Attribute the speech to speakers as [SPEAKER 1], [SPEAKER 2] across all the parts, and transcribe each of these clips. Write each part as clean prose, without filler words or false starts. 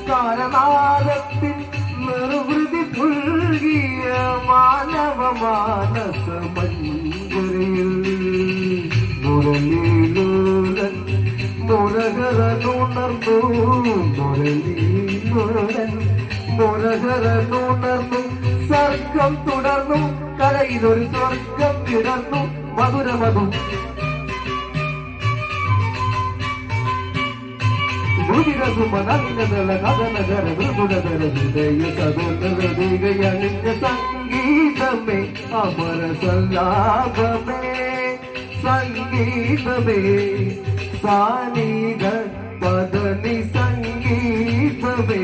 [SPEAKER 1] കാരണാലത്തിൽ നിർവൃതി പുൽകിയ മാനവ മാനസ മഞ്ജരിയിൽ മുരളീലോലൻ മുരകരനുണർന്നു മുരളീലോലൻ മുരകരനുണർന്നു സ്വർഗം തുടർന്നു കരയിലൊരു സ്വർഗം വിടർന്നു മധുരമധു മുതിരസുമനങ്ങതല കഥനകര മൃദുടതര ഹൃദയ സദോതരതികയണിഞ്ഞ സംഗീതമേ അമര സല്ലാപമേ സംഗീതമേ സാനിധ പദനി സംഗീതമേ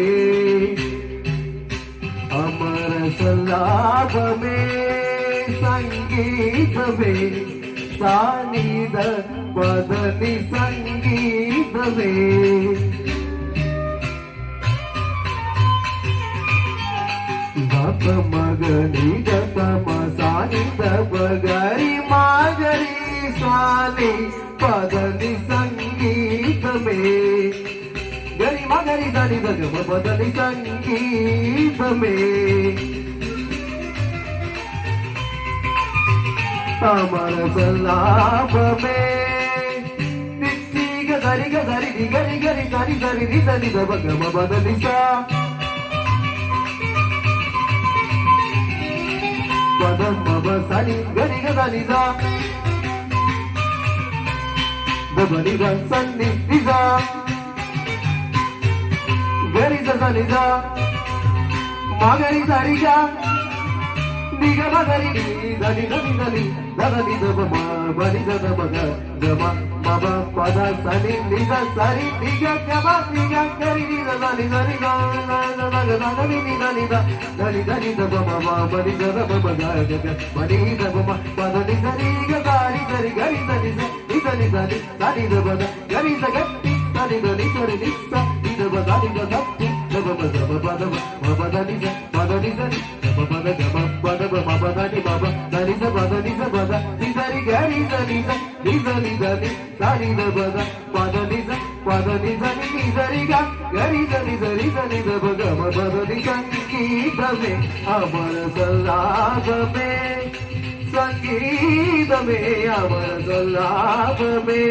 [SPEAKER 1] അമര സല്ലാപമേ സംഗീതമേ സാനിധ പദനി സംഗീതമേ മഗനി ഗമ സാനി ദരി മാഗരി സാനി പദനി സംഗീതമേ ഗരി മഗരി സാനി ദഗമ പദനി സംഗീതമേ അമര സല്ലാപമേ നിത്തിക സരി ഗരി ഗരി ഗരി സരി സരി നി സരി ദഗമ പദനി സാ പദം മബ സനി ഗരി ഗനി സാ ദബനി ഗ സന്നി നിസാ ഗരി സനി സാ മഗരി സരി ഗ നിഗ മഗരി നി ധനി ധനി ധനി ധനി ദബ മ ബനി ദബ മഗ ഗമ മബ പദ സനി നിഗ സരി നിഗ ഗമ നിഗ ഗരി നി ധനി ധനി ഗ ധനി നി ധനി ധ ധനി ധനി ദബ മ ബനി ദബ മ ഗ ഗ ബനി ദബ മ പദ നി സരി ഗ ഗരി സരി ഗരി സനി സ നി ധനി ധനി സനി ദബ ധ ഗരി സ ഗത്തി സനി ധനി സരി നി സ നി ദബ ധനി ഗ ഗത്തി ദബ മ ദബ പദ മ പദ നി സ പദ നി സരി ദബ പദ ഗമ പദ മ പദ നി മ ധനി സ പദ നി സ പദ നി സരി ഗരി സനി സ നി ധനി ധനി സനി ദബ ധ പദ നി സ നി സരി ഗ ഗരി സനി സരി സനി ദബ ഗമ പദ നി സംഗീതമേ അമര സല്ലാപമേ സംഗീതമേ അമര സല്ലാപമേ